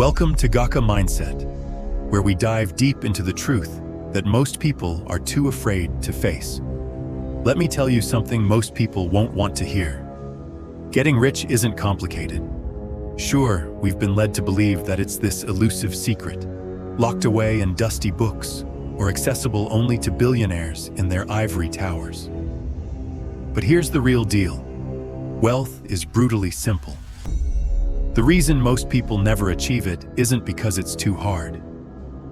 Welcome to Gaka Mindset, where we dive deep into the truth that most people are too afraid to face. Let me tell you something most people won't want to hear. Getting rich isn't complicated. Sure, we've been led to believe that it's this elusive secret, locked away in dusty books, or accessible only to billionaires in their ivory towers. But here's the real deal. Wealth is brutally simple. The reason most people never achieve it isn't because it's too hard.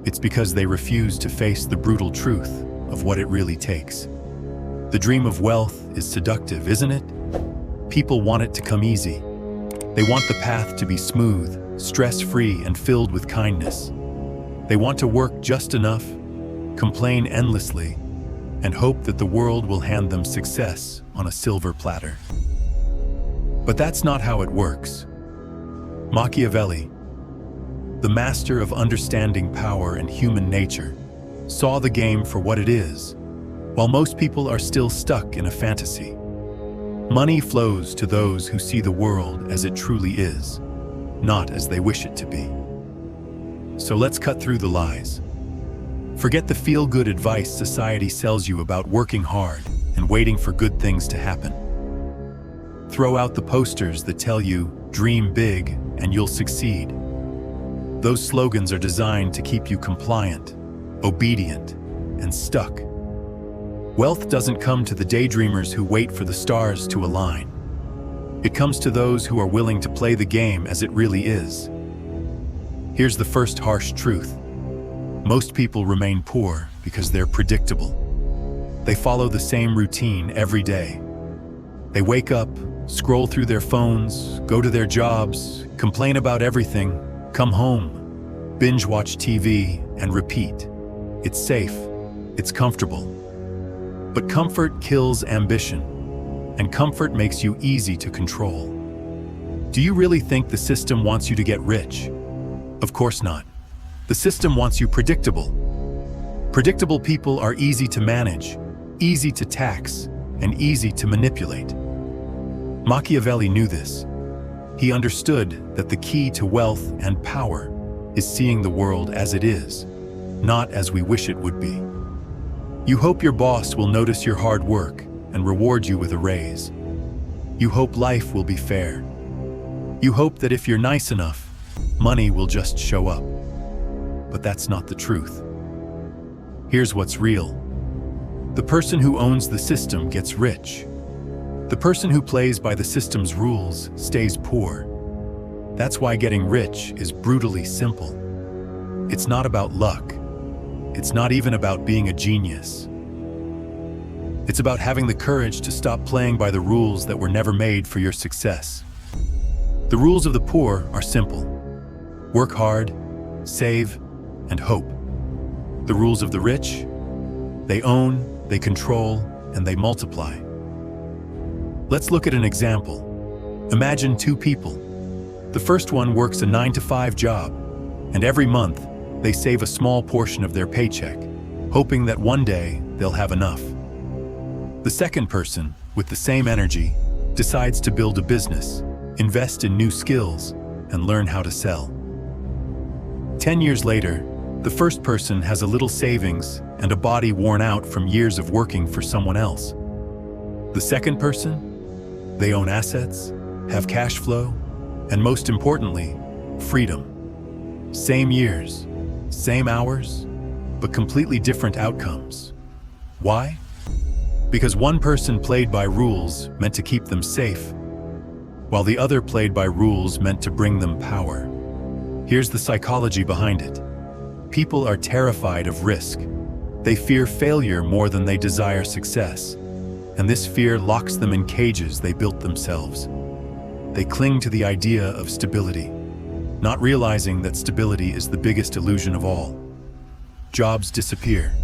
It's because they refuse to face the brutal truth of what it really takes. The dream of wealth is seductive, isn't it? People want it to come easy. They want the path to be smooth, stress-free, and filled with kindness. They want to work just enough, complain endlessly, and hope that the world will hand them success on a silver platter. But that's not how it works. Machiavelli, the master of understanding power and human nature, saw the game for what it is, while most people are still stuck in a fantasy. Money flows to those who see the world as it truly is, not as they wish it to be. So let's cut through the lies. Forget the feel-good advice society sells you about working hard and waiting for good things to happen. Throw out the posters that tell you, dream big and you'll succeed. Those slogans are designed to keep you compliant, obedient, and stuck. Wealth doesn't come to the daydreamers who wait for the stars to align. It comes to those who are willing to play the game as it really is. Here's the first harsh truth. Most people remain poor because they're predictable. They follow the same routine every day. They wake up, scroll through their phones, go to their jobs, complain about everything, come home, binge watch TV, and repeat. It's safe, it's comfortable. But comfort kills ambition, and comfort makes you easy to control. Do you really think the system wants you to get rich? Of course not. The system wants you predictable. Predictable people are easy to manage, easy to tax, and easy to manipulate. Machiavelli knew this. He understood that the key to wealth and power is seeing the world as it is, not as we wish it would be. You hope your boss will notice your hard work and reward you with a raise. You hope life will be fair. You hope that if you're nice enough, money will just show up. But that's not the truth. Here's what's real. The person who owns the system gets rich. The person who plays by the system's rules stays poor. That's why getting rich is brutally simple. It's not about luck. It's not even about being a genius. It's about having the courage to stop playing by the rules that were never made for your success. The rules of the poor are simple. Work hard, save, and hope. The rules of the rich? They own, they control, and they multiply. Let's look at an example. Imagine two people. The first one works a 9-to-5 job, and every month they save a small portion of their paycheck, hoping that one day they'll have enough. The second person, with the same energy, decides to build a business, invest in new skills, and learn how to sell. 10 years later, the first person has a little savings and a body worn out from years of working for someone else. The second person? They own assets, have cash flow, and most importantly, freedom. Same years, same hours, but completely different outcomes. Why? Because one person played by rules meant to keep them safe, while the other played by rules meant to bring them power. Here's the psychology behind it. People are terrified of risk. They fear failure more than they desire success. And this fear locks them in cages they built themselves. They cling to the idea of stability, not realizing that stability is the biggest illusion of all. Jobs disappear.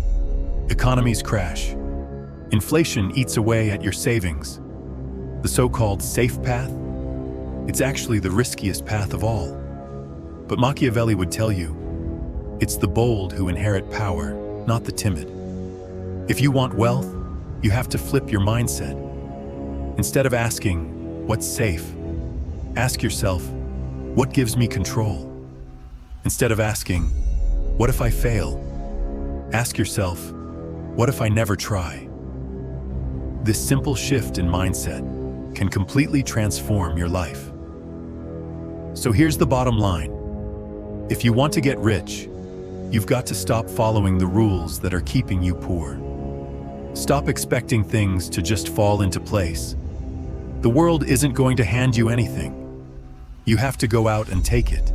Economies crash. Inflation eats away at your savings. The so-called safe path? It's actually the riskiest path of all. But Machiavelli would tell you, it's the bold who inherit power, not the timid. If you want wealth, you have to flip your mindset. Instead of asking, what's safe? Ask yourself, what gives me control? Instead of asking, "What if I fail?" ask yourself, "What if I never try?" This simple shift in mindset can completely transform your life. So here's the bottom line. If you want to get rich, you've got to stop following the rules that are keeping you poor. Stop expecting things to just fall into place. The world isn't going to hand you anything. You have to go out and take it.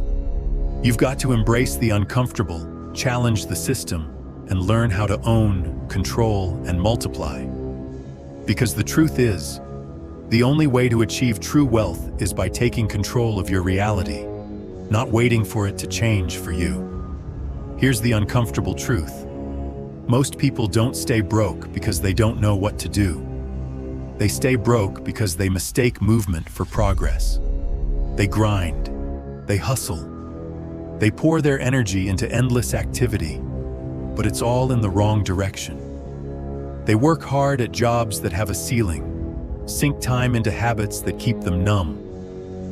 You've got to embrace the uncomfortable, challenge the system, and learn how to own, control, and multiply. Because the truth is, the only way to achieve true wealth is by taking control of your reality, not waiting for it to change for you. Here's the uncomfortable truth. Most people don't stay broke because they don't know what to do. They stay broke because they mistake movement for progress. They grind, they hustle, they pour their energy into endless activity, but it's all in the wrong direction. They work hard at jobs that have a ceiling, sink time into habits that keep them numb,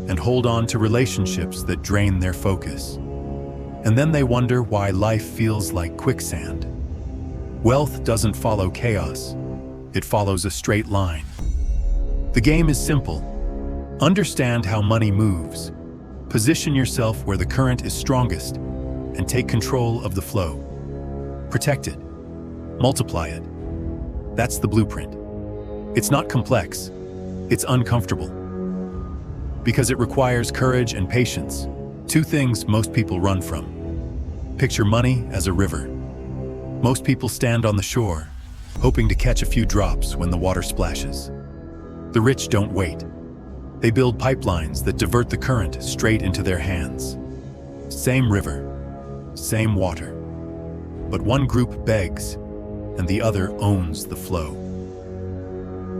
and hold on to relationships that drain their focus. And then they wonder why life feels like quicksand. Wealth doesn't follow chaos, it follows a straight line. The game is simple. Understand how money moves, position yourself where the current is strongest, and take control of the flow. Protect it, multiply it. That's the blueprint. It's not complex, it's uncomfortable. Because it requires courage and patience, two things most people run from. Picture money as a river. Most people stand on the shore, hoping to catch a few drops when the water splashes. The rich don't wait. They build pipelines that divert the current straight into their hands. Same river, same water. But one group begs, and the other owns the flow.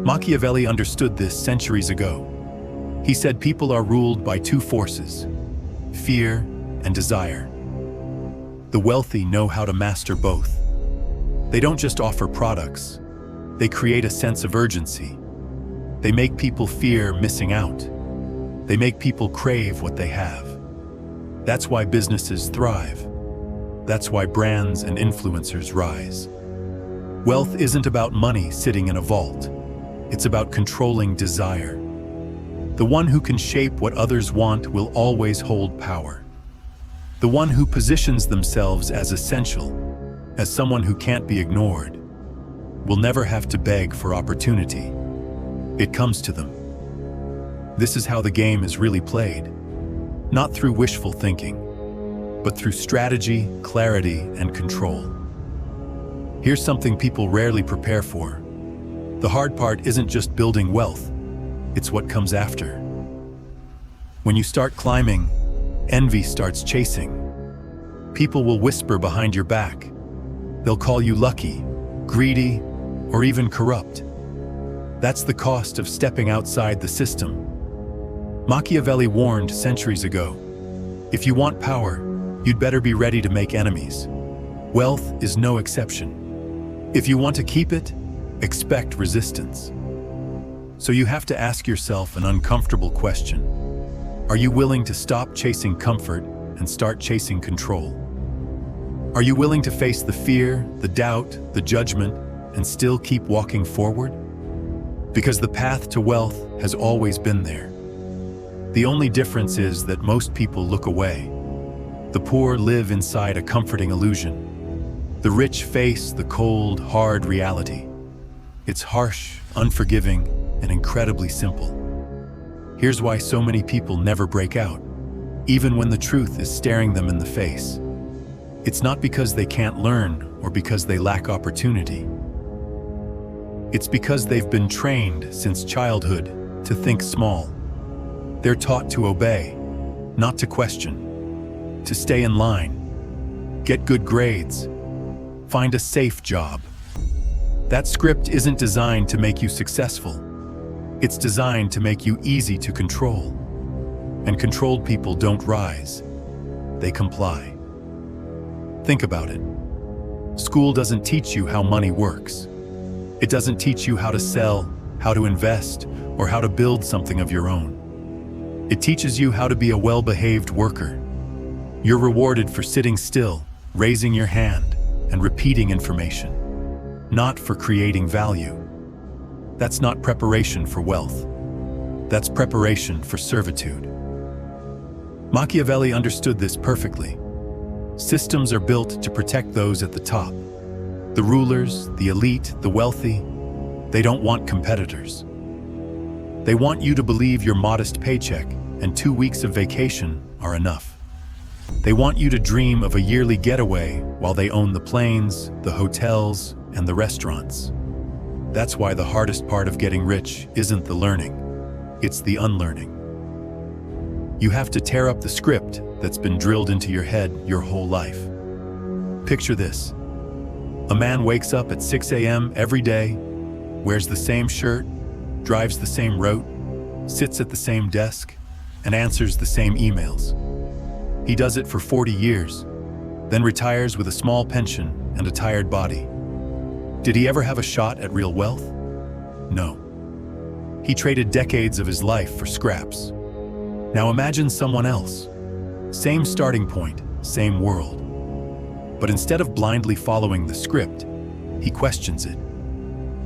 Machiavelli understood this centuries ago. He said people are ruled by two forces, fear and desire. The wealthy know how to master both. They don't just offer products, they create a sense of urgency. They make people fear missing out. They make people crave what they have. That's why businesses thrive. That's why brands and influencers rise. Wealth isn't about money sitting in a vault. It's about controlling desire. The one who can shape what others want will always hold power. The one who positions themselves as essential, as someone who can't be ignored, will never have to beg for opportunity. It comes to them. This is how the game is really played. Not through wishful thinking, but through strategy, clarity, and control. Here's something people rarely prepare for. The hard part isn't just building wealth, it's what comes after. When you start climbing, envy starts chasing. People will whisper behind your back. They'll call you lucky, greedy, or even corrupt. That's the cost of stepping outside the system. Machiavelli warned centuries ago, if you want power, you'd better be ready to make enemies. Wealth is no exception. If you want to keep it, expect resistance. So you have to ask yourself an uncomfortable question. Are you willing to stop chasing comfort and start chasing control? Are you willing to face the fear, the doubt, the judgment, and still keep walking forward? Because the path to wealth has always been there. The only difference is that most people look away. The poor live inside a comforting illusion. The rich face the cold, hard reality. It's harsh, unforgiving, and incredibly simple. Here's why so many people never break out, even when the truth is staring them in the face. It's not because they can't learn or because they lack opportunity. It's because they've been trained since childhood to think small. They're taught to obey, not to question, to stay in line, get good grades, find a safe job. That script isn't designed to make you successful. It's designed to make you easy to control. And controlled people don't rise, they comply. Think about it. School doesn't teach you how money works. It doesn't teach you how to sell, how to invest, or how to build something of your own. It teaches you how to be a well-behaved worker. You're rewarded for sitting still, raising your hand, and repeating information, not for creating value. That's not preparation for wealth. That's preparation for servitude. Machiavelli understood this perfectly. Systems are built to protect those at the top. The rulers, the elite, the wealthy, they don't want competitors. They want you to believe your modest paycheck and 2 weeks of vacation are enough. They want you to dream of a yearly getaway while they own the planes, the hotels, and the restaurants. That's why the hardest part of getting rich isn't the learning, it's the unlearning. You have to tear up the script that's been drilled into your head your whole life. Picture this. A man wakes up at 6 a.m. every day, wears the same shirt, drives the same route, sits at the same desk, and answers the same emails. He does it for 40 years, then retires with a small pension and a tired body. Did he ever have a shot at real wealth? No. He traded decades of his life for scraps. Now imagine someone else. Same starting point, same world. But instead of blindly following the script, he questions it.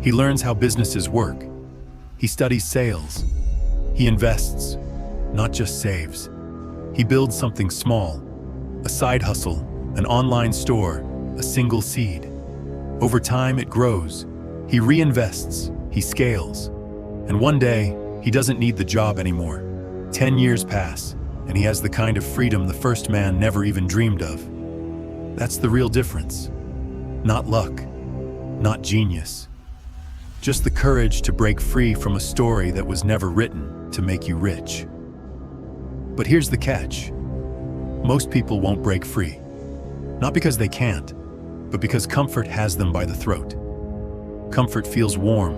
He learns how businesses work. He studies sales. He invests, not just saves. He builds something small, a side hustle, an online store, a single seed. Over time, it grows. He reinvests, he scales. And one day, he doesn't need the job anymore. 10 years pass, and he has the kind of freedom the first man never even dreamed of. That's the real difference. Not luck, not genius. Just the courage to break free from a story that was never written to make you rich. But here's the catch. Most people won't break free. Not because they can't, but because comfort has them by the throat. Comfort feels warm.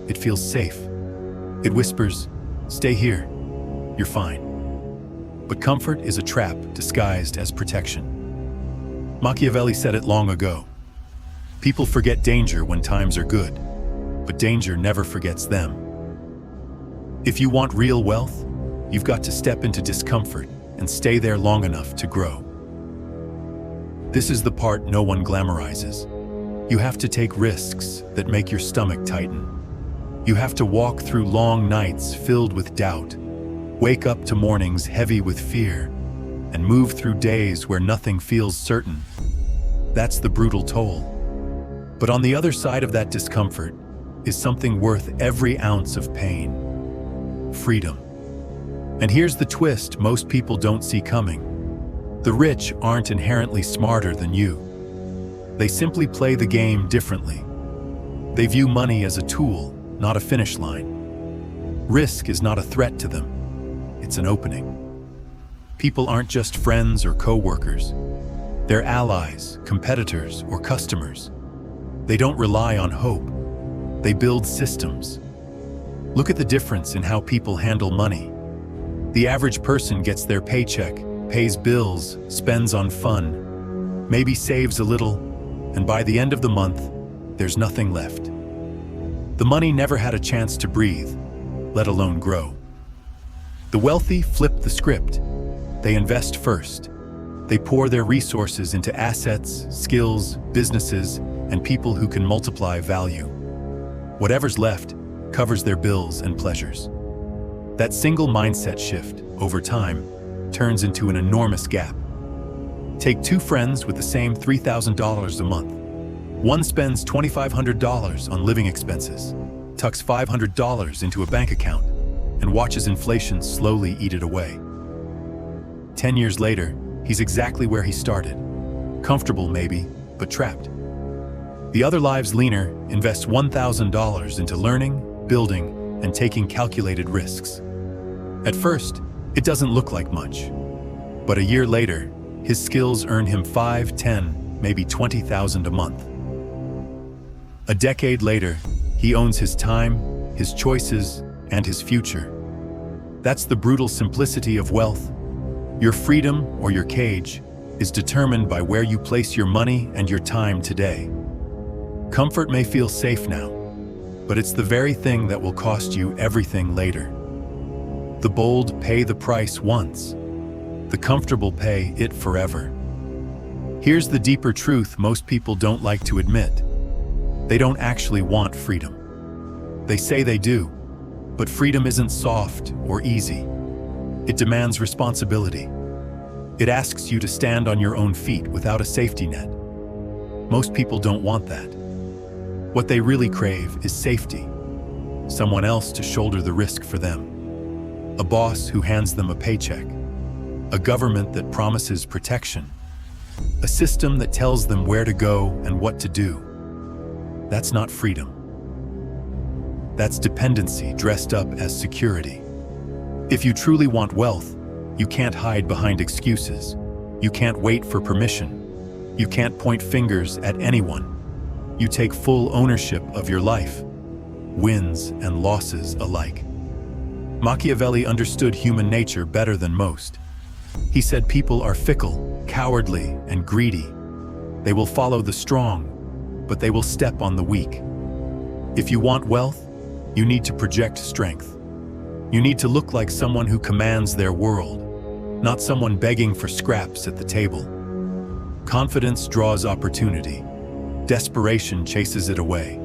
It feels safe. It whispers, "Stay here. You're fine." But comfort is a trap disguised as protection. Machiavelli said it long ago. People forget danger when times are good, but danger never forgets them. If you want real wealth, you've got to step into discomfort and stay there long enough to grow. This is the part no one glamorizes. You have to take risks that make your stomach tighten. You have to walk through long nights filled with doubt, wake up to mornings heavy with fear, and move through days where nothing feels certain. That's the brutal toll. But on the other side of that discomfort is something worth every ounce of pain: freedom. And here's the twist most people don't see coming. The rich aren't inherently smarter than you. They simply play the game differently. They view money as a tool, not a finish line. Risk is not a threat to them. It's an opening. People aren't just friends or co-workers. They're allies, competitors, or customers. They don't rely on hope. They build systems. Look at the difference in how people handle money. The average person gets their paycheck, pays bills, spends on fun, maybe saves a little, and by the end of the month, there's nothing left. The money never had a chance to breathe, let alone grow. The wealthy flip the script. They invest first. They pour their resources into assets, skills, businesses, and people who can multiply value. Whatever's left covers their bills and pleasures. That single mindset shift, over time, turns into an enormous gap. Take two friends with the same $3,000 a month. One spends $2,500 on living expenses, tucks $500 into a bank account, and watches inflation slowly eat it away. 10 years later, he's exactly where he started. Comfortable maybe, but trapped. The other lives leaner, invests $1,000 into learning, building, and taking calculated risks. At first, it doesn't look like much. But a year later, his skills earn him $5, $10, maybe $20,000 a month. A decade later, he owns his time, his choices, and his future. That's the brutal simplicity of wealth. Your freedom, or your cage, is determined by where you place your money and your time today. Comfort may feel safe now, but it's the very thing that will cost you everything later. The bold pay the price once. The comfortable pay it forever. Here's the deeper truth most people don't like to admit. They don't actually want freedom. They say they do, but freedom isn't soft or easy. It demands responsibility. It asks you to stand on your own feet without a safety net. Most people don't want that. What they really crave is safety. Someone else to shoulder the risk for them. A boss who hands them a paycheck. A government that promises protection. A system that tells them where to go and what to do. That's not freedom. That's dependency dressed up as security. If you truly want wealth, you can't hide behind excuses. You can't wait for permission. You can't point fingers at anyone. You take full ownership of your life, wins and losses alike. Machiavelli understood human nature better than most. He said people are fickle, cowardly, and greedy. They will follow the strong, but they will step on the weak. If you want wealth, you need to project strength. You need to look like someone who commands their world, not someone begging for scraps at the table. Confidence draws opportunity. Desperation chases it away.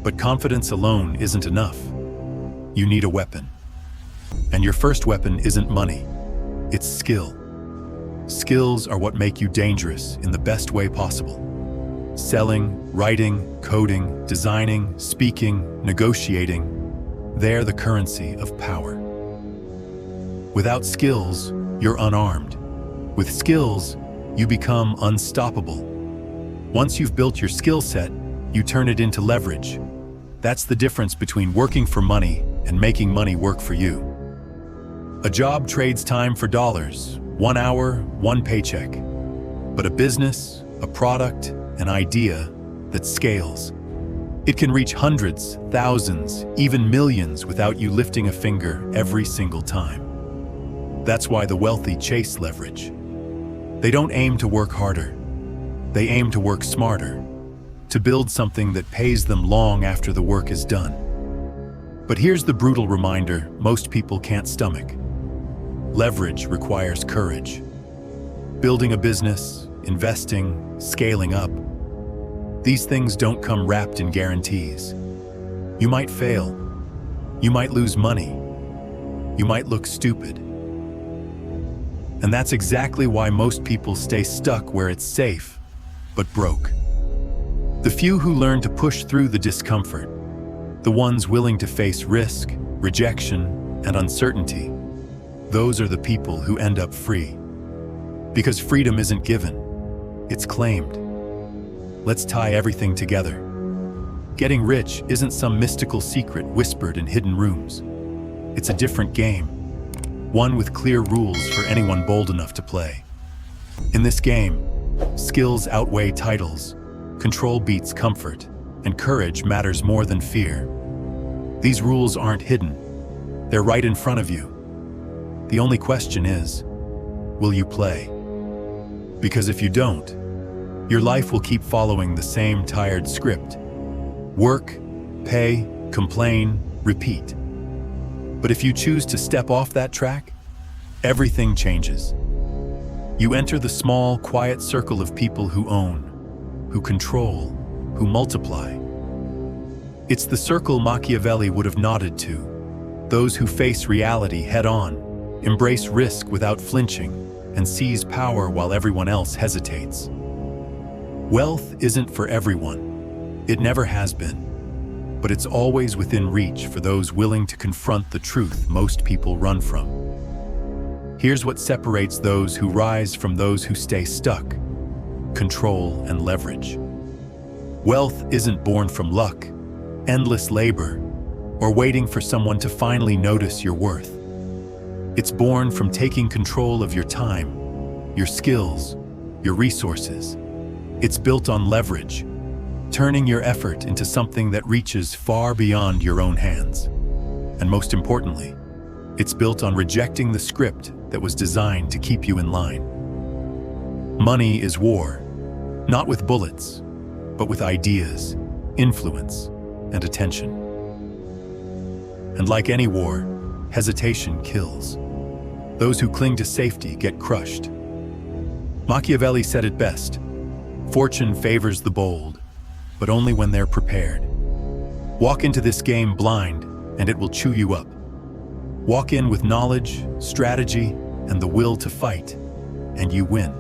But confidence alone isn't enough. You need a weapon. And your first weapon isn't money. It's skill. Skills are what make you dangerous in the best way possible. Selling, writing, coding, designing, speaking, negotiating, they're the currency of power. Without skills, you're unarmed. With skills, you become unstoppable. Once you've built your skill set, you turn it into leverage. That's the difference between working for money and making money work for you. A job trades time for dollars, 1 hour, 1 paycheck. But a business, a product, an idea that scales. It can reach hundreds, thousands, even millions without you lifting a finger every single time. That's why the wealthy chase leverage. They don't aim to work harder. They aim to work smarter, to build something that pays them long after the work is done. But here's the brutal reminder most people can't stomach. Leverage requires courage. Building a business, investing, scaling up. These things don't come wrapped in guarantees. You might fail. You might lose money. You might look stupid. And that's exactly why most people stay stuck where it's safe, but broke. The few who learn to push through the discomfort, the ones willing to face risk, rejection, and uncertainty, those are the people who end up free. Because freedom isn't given, it's claimed. Let's tie everything together. Getting rich isn't some mystical secret whispered in hidden rooms. It's a different game, one with clear rules for anyone bold enough to play. In this game, skills outweigh titles, control beats comfort, and courage matters more than fear. These rules aren't hidden. They're right in front of you. The only question is, will you play? Because if you don't, your life will keep following the same tired script. Work, pay, complain, repeat. But if you choose to step off that track, everything changes. You enter the small, quiet circle of people who own, who control, who multiply. It's the circle Machiavelli would have nodded to. Those who face reality head-on, embrace risk without flinching, and seize power while everyone else hesitates. Wealth isn't for everyone. It never has been. But it's always within reach for those willing to confront the truth most people run from. Here's what separates those who rise from those who stay stuck: control and leverage. Wealth isn't born from luck, endless labor, or waiting for someone to finally notice your worth. It's born from taking control of your time, your skills, your resources. It's built on leverage, turning your effort into something that reaches far beyond your own hands. And most importantly, it's built on rejecting the script that was designed to keep you in line. Money is war, not with bullets, but with ideas, influence, and attention. And like any war, hesitation kills. Those who cling to safety get crushed. Machiavelli said it best: fortune favors the bold, but only when they're prepared. Walk into this game blind, and it will chew you up. Walk in with knowledge, strategy, and the will to fight, and you win.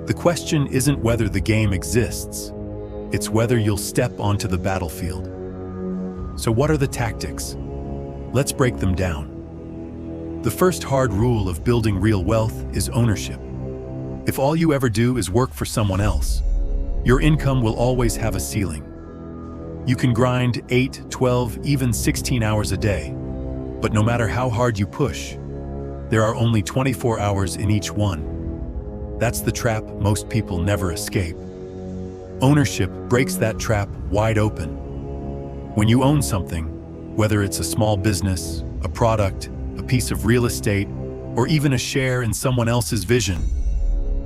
The question isn't whether the game exists, it's whether you'll step onto the battlefield. So what are the tactics? Let's break them down. The first hard rule of building real wealth is ownership. If all you ever do is work for someone else, your income will always have a ceiling. You can grind 8, 12, even 16 hours a day, but no matter how hard you push, there are only 24 hours in each one. That's the trap most people never escape. Ownership breaks that trap wide open. When you own something, whether it's a small business, a product, a piece of real estate, or even a share in someone else's vision,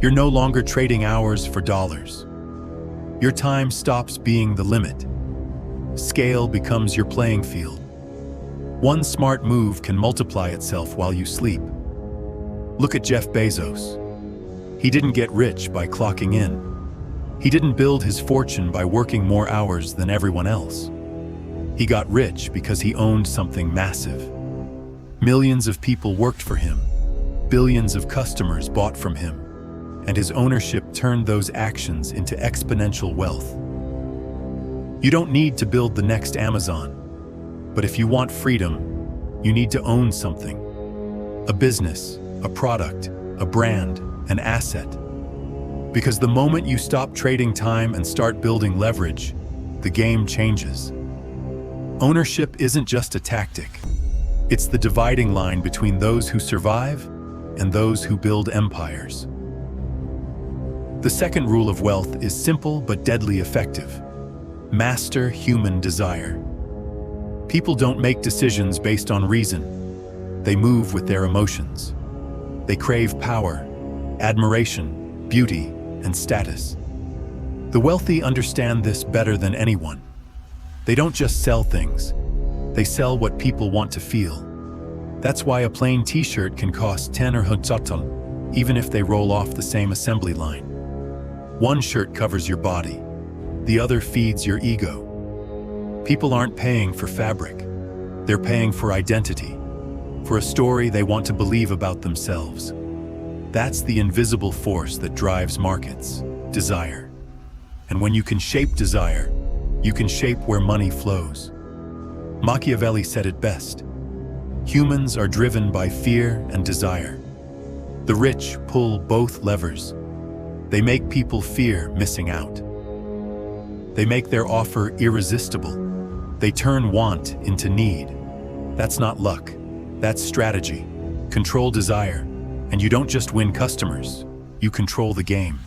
you're no longer trading hours for dollars. Your time stops being the limit. Scale becomes your playing field. One smart move can multiply itself while you sleep. Look at Jeff Bezos. He didn't get rich by clocking in. He didn't build his fortune by working more hours than everyone else. He got rich because he owned something massive. Millions of people worked for him. Billions of customers bought from him. And his ownership turned those actions into exponential wealth. You don't need to build the next Amazon, but if you want freedom, you need to own something. A business, a product, a brand, an asset. Because the moment you stop trading time and start building leverage, the game changes. Ownership isn't just a tactic. It's the dividing line between those who survive and those who build empires. The second rule of wealth is simple but deadly effective. Master human desire. People don't make decisions based on reason. They move with their emotions. They crave power, admiration, beauty, and status. The wealthy understand this better than anyone. They don't just sell things. They sell what people want to feel. That's why a plain t-shirt can cost 10 or 100, even if they roll off the same assembly line. One shirt covers your body. The other feeds your ego. People aren't paying for fabric. They're paying for identity, for a story they want to believe about themselves. That's the invisible force that drives markets, desire. And when you can shape desire, you can shape where money flows. Machiavelli said it best: humans are driven by fear and desire. The rich pull both levers. They make people fear missing out. They make their offer irresistible. They turn want into need. That's not luck. That's strategy. Control desire. And you don't just win customers, you control the game.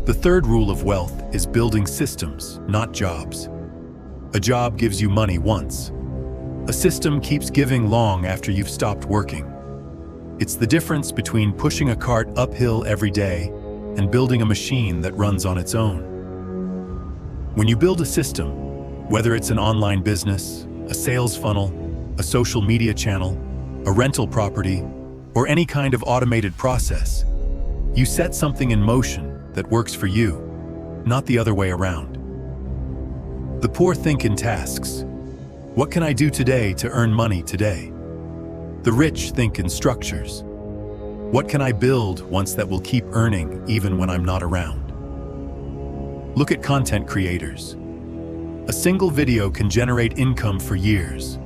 The third rule of wealth is building systems, not jobs. A job gives you money once. A system keeps giving long after you've stopped working. It's the difference between pushing a cart uphill every day and building a machine that runs on its own. When you build a system, whether it's an online business, a sales funnel, a social media channel, a rental property, or any kind of automated process, you set something in motion that works for you, not the other way around. The poor think in tasks. What can I do today to earn money today? The rich think in structures. What can I build once that will keep earning even when I'm not around? Look at content creators. A single video can generate income for years.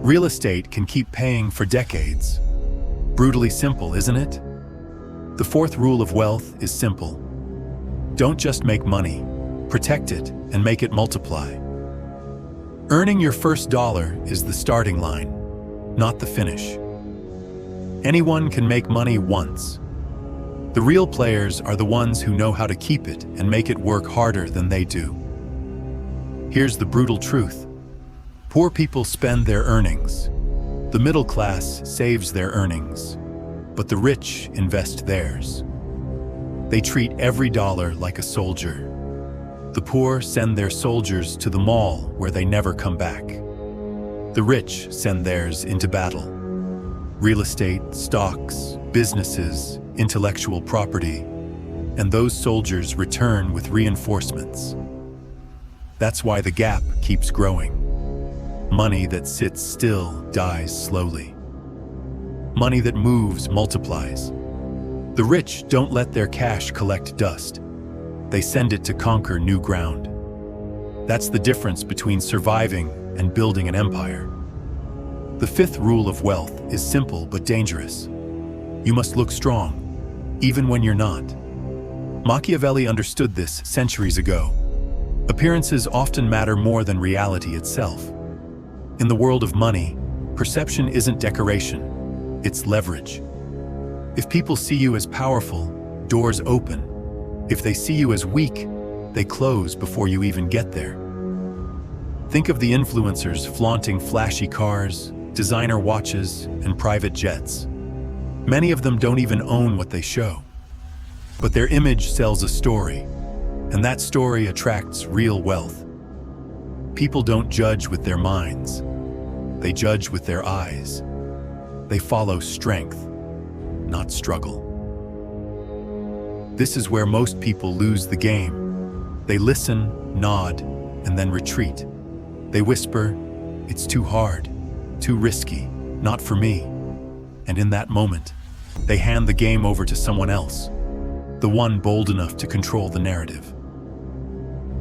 Real estate can keep paying for decades. Brutally simple, isn't it? The fourth rule of wealth is simple. Don't just make money, protect it and make it multiply. Earning your first dollar is the starting line, not the finish. Anyone can make money once. The real players are the ones who know how to keep it and make it work harder than they do. Here's the brutal truth. Poor people spend their earnings. The middle class saves their earnings, but the rich invest theirs. They treat every dollar like a soldier. The poor send their soldiers to the mall where they never come back. The rich send theirs into battle. real estate, stocks, businesses, intellectual property, and those soldiers return with reinforcements. That's why the gap keeps growing. Money that sits still dies slowly. Money that moves multiplies. The rich don't let their cash collect dust. They send it to conquer new ground. That's the difference between surviving and building an empire. The fifth rule of wealth is simple but dangerous. You must look strong, even when you're not. Machiavelli understood this centuries ago. Appearances often matter more than reality itself. In the world of money, perception isn't decoration, it's leverage. If people see you as powerful, doors open. If they see you as weak, they close before you even get there. Think of the influencers flaunting flashy cars, designer watches, and private jets. Many of them don't even own what they show. But their image sells a story, and that story attracts real wealth. People don't judge with their minds. They judge with their eyes. They follow strength, not struggle. This is where most people lose the game. They listen, nod, and then retreat. They whisper, "It's too hard, too risky, not for me." And in that moment, they hand the game over to someone else, the one bold enough to control the narrative.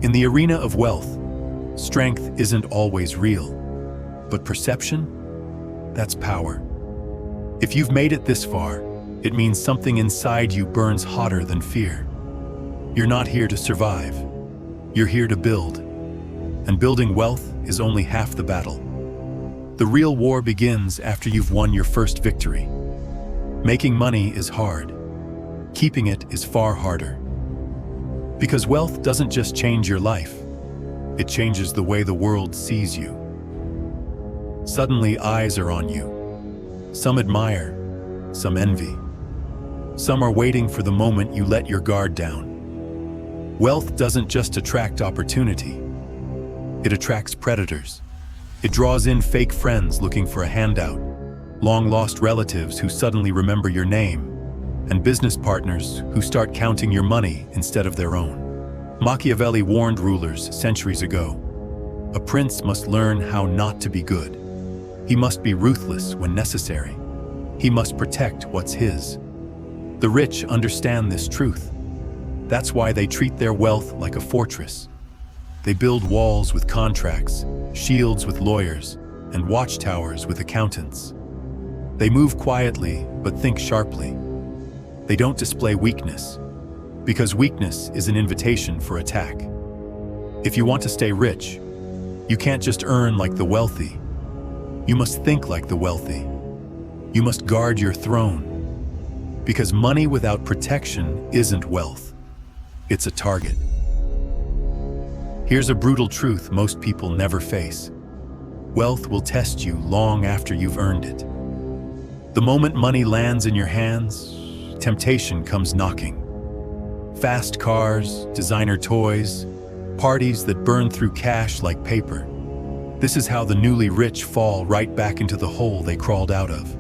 In the arena of wealth, strength isn't always real, but perception, that's power. If you've made it this far, it means something inside you burns hotter than fear. You're not here to survive. You're here to build. And building wealth is only half the battle. The real war begins after you've won your first victory. Making money is hard. Keeping it is far harder. Because wealth doesn't just change your life, it changes the way the world sees you. Suddenly, eyes are on you. Some admire, some envy. Some are waiting for the moment you let your guard down. Wealth doesn't just attract opportunity. It attracts predators. It draws in fake friends looking for a handout, long-lost relatives who suddenly remember your name, and business partners who start counting your money instead of their own. Machiavelli warned rulers centuries ago. A prince must learn how not to be good. He must be ruthless when necessary. He must protect what's his. The rich understand this truth. That's why they treat their wealth like a fortress. They build walls with contracts, shields with lawyers, and watchtowers with accountants. They move quietly, but think sharply. They don't display weakness, because weakness is an invitation for attack. If you want to stay rich, you can't just earn like the wealthy. You must think like the wealthy. You must guard your throne. Because money without protection isn't wealth. It's a target. Here's a brutal truth most people never face. Wealth will test you long after you've earned it. The moment money lands in your hands, temptation comes knocking. Fast cars, designer toys, parties that burn through cash like paper. This is how the newly rich fall right back into the hole they crawled out of.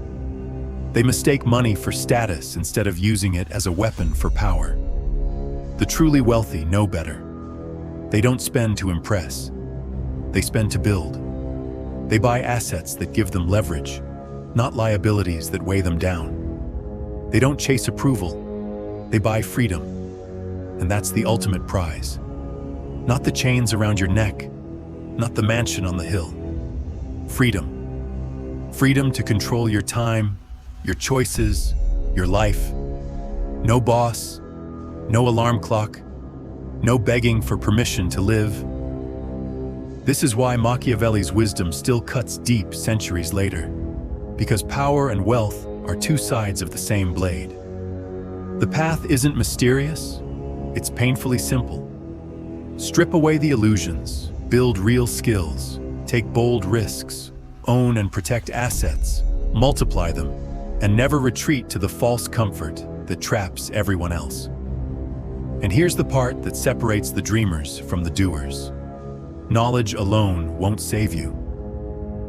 They mistake money for status instead of using it as a weapon for power. The truly wealthy know better. They don't spend to impress. They spend to build. They buy assets that give them leverage, not liabilities that weigh them down. They don't chase approval. They buy freedom. And that's the ultimate prize. Not the chains around your neck, not the mansion on the hill. Freedom. Freedom to control your time, your choices, your life. No boss, no alarm clock, no begging for permission to live. This is why Machiavelli's wisdom still cuts deep centuries later, because power and wealth are two sides of the same blade. The path isn't mysterious, it's painfully simple. Strip away the illusions, build real skills, take bold risks, own and protect assets, multiply them, and never retreat to the false comfort that traps everyone else. And here's the part that separates the dreamers from the doers. Knowledge alone won't save you.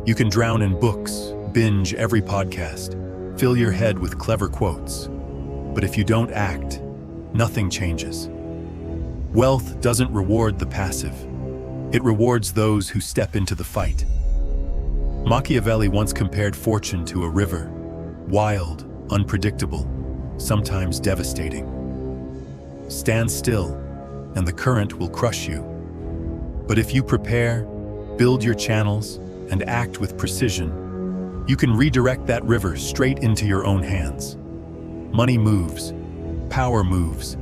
You can drown in books, binge every podcast, Fill your head with clever quotes. But if you don't act, nothing changes. Wealth doesn't reward the passive. It rewards those who step into the fight. Machiavelli once compared fortune to a river, wild, unpredictable, sometimes devastating. Stand still, and the current will crush you. But if you prepare, build your channels, and act with precision, you can redirect that river straight into your own hands. Money moves, power moves,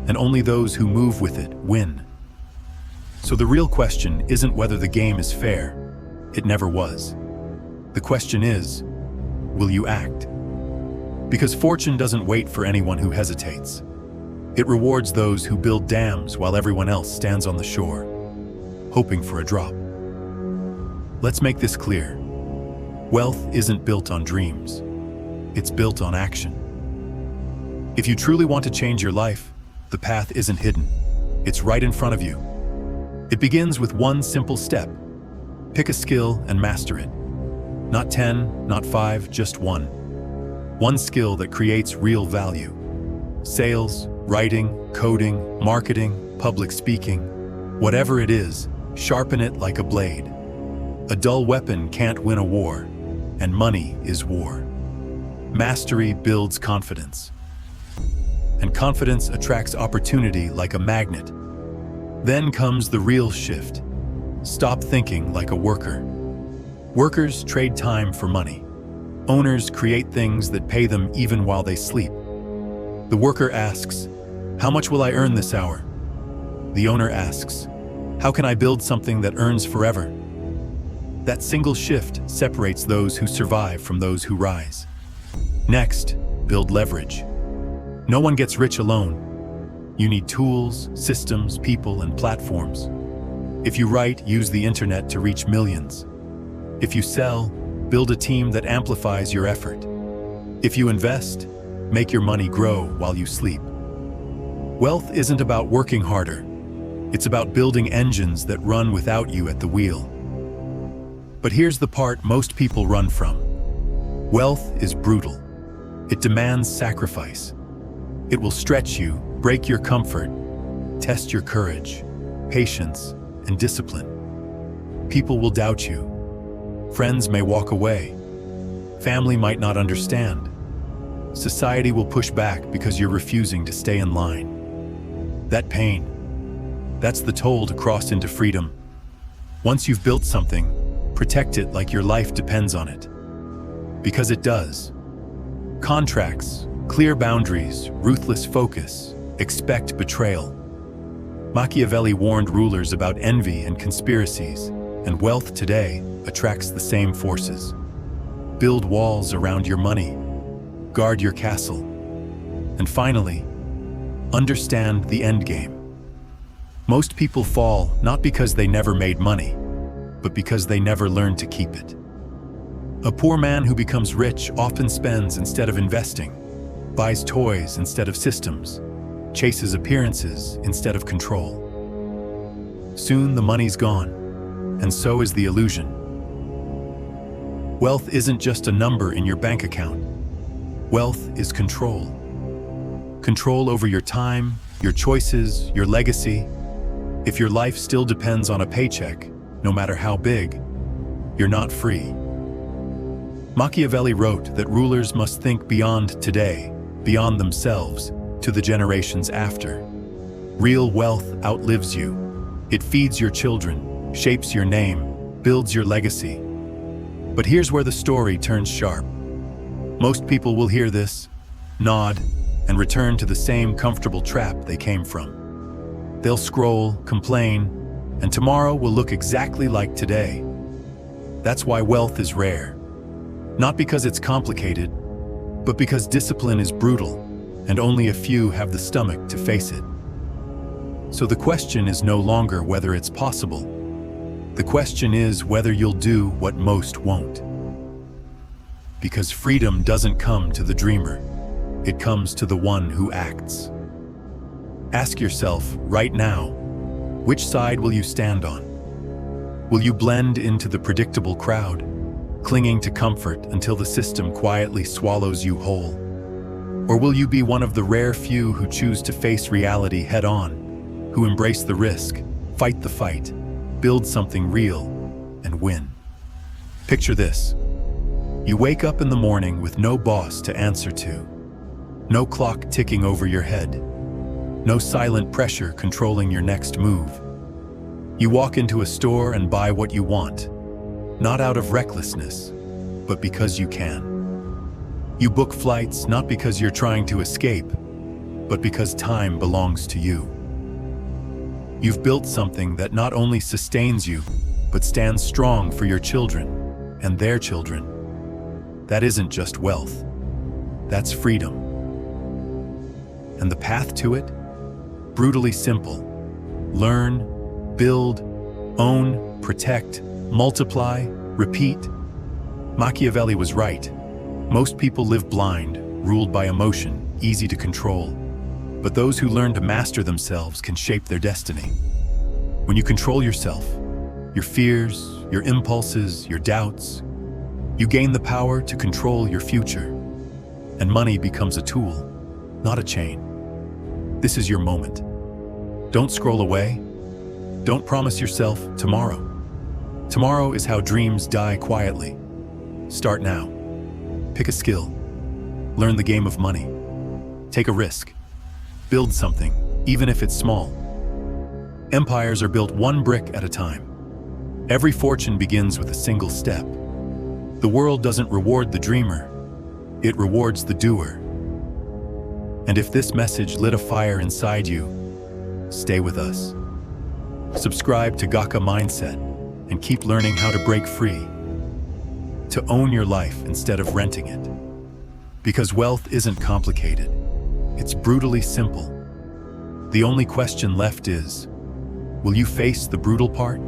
and only those who move with it win. So the real question isn't whether the game is fair. It never was. The question is, will you act? Because fortune doesn't wait for anyone who hesitates. It rewards those who build dams while everyone else stands on the shore, hoping for a drop. Let's make this clear. Wealth isn't built on dreams. It's built on action. If you truly want to change your life, the path isn't hidden. It's right in front of you. It begins with one simple step. Pick a skill and master it. Not 10, not 5, just one. One skill that creates real value. Sales, writing, coding, marketing, public speaking. Whatever it is, sharpen it like a blade. A dull weapon can't win a war, and money is war. Mastery builds confidence. And confidence attracts opportunity like a magnet. Then comes the real shift. Stop thinking like a worker. Workers trade time for money. Owners create things that pay them even while they sleep. The worker asks, "How much will I earn this hour?" The owner asks, "How can I build something that earns forever?" That single shift separates those who survive from those who rise. Next, build leverage. No one gets rich alone. You need tools, systems, people, and platforms. If you write, use the internet to reach millions. If you sell, build a team that amplifies your effort. If you invest, make your money grow while you sleep. Wealth isn't about working harder. It's about building engines that run without you at the wheel. But here's the part most people run from. Wealth is brutal. It demands sacrifice. It will stretch you, break your comfort, test your courage, patience, and discipline. People will doubt you. Friends may walk away. Family might not understand. Society will push back because you're refusing to stay in line. That pain, that's the toll to cross into freedom. Once you've built something, protect it like your life depends on it. Because it does. Contracts, clear boundaries, ruthless focus, expect betrayal. Machiavelli warned rulers about envy and conspiracies, and wealth today attracts the same forces. Build walls around your money. Guard your castle. And finally, understand the end game. Most people fall not because they never made money, but because they never learned to keep it. A poor man who becomes rich often spends instead of investing, buys toys instead of systems, chases appearances instead of control. Soon the money's gone, and so is the illusion. Wealth isn't just a number in your bank account. Wealth is control. Control over your time, your choices, your legacy. If your life still depends on a paycheck, no matter how big, you're not free. Machiavelli wrote that rulers must think beyond today, beyond themselves, to the generations after. Real wealth outlives you. It feeds your children, shapes your name, builds your legacy. But here's where the story turns sharp. Most people will hear this, nod, and return to the same comfortable trap they came from. They'll scroll, complain, and tomorrow will look exactly like today. That's why wealth is rare. Not because it's complicated, but because discipline is brutal, and only a few have the stomach to face it. So the question is no longer whether it's possible. The question is whether you'll do what most won't. Because freedom doesn't come to the dreamer. It comes to the one who acts. Ask yourself right now, which side will you stand on? Will you blend into the predictable crowd? clinging to comfort until the system quietly swallows you whole? Or will you be one of the rare few who choose to face reality head-on, who embrace the risk, fight the fight, build something real, and win? Picture this. You wake up in the morning with no boss to answer to, no clock ticking over your head, no silent pressure controlling your next move. You walk into a store and buy what you want, not out of recklessness, but because you can. You book flights not because you're trying to escape, but because time belongs to you. You've built something that not only sustains you, but stands strong for your children and their children. That isn't just wealth, that's freedom. And the path to it? Brutally simple. Learn, build, own, protect, multiply, repeat. Machiavelli was right. Most people live blind, ruled by emotion, easy to control. But those who learn to master themselves can shape their destiny. When you control yourself, your fears, your impulses, your doubts, you gain the power to control your future. And money becomes a tool, not a chain. This is your moment. Don't scroll away. Don't promise yourself tomorrow. Tomorrow is how dreams die quietly. Start now. Pick a skill. Learn the game of money. Take a risk. Build something, even if it's small. Empires are built one brick at a time. Every fortune begins with a single step. The world doesn't reward the dreamer, it rewards the doer. And if this message lit a fire inside you, stay with us. Subscribe to Gaka Mindset and keep learning how to break free, to own your life instead of renting it. Because wealth isn't complicated, it's brutally simple. The only question left is, will you face the brutal part?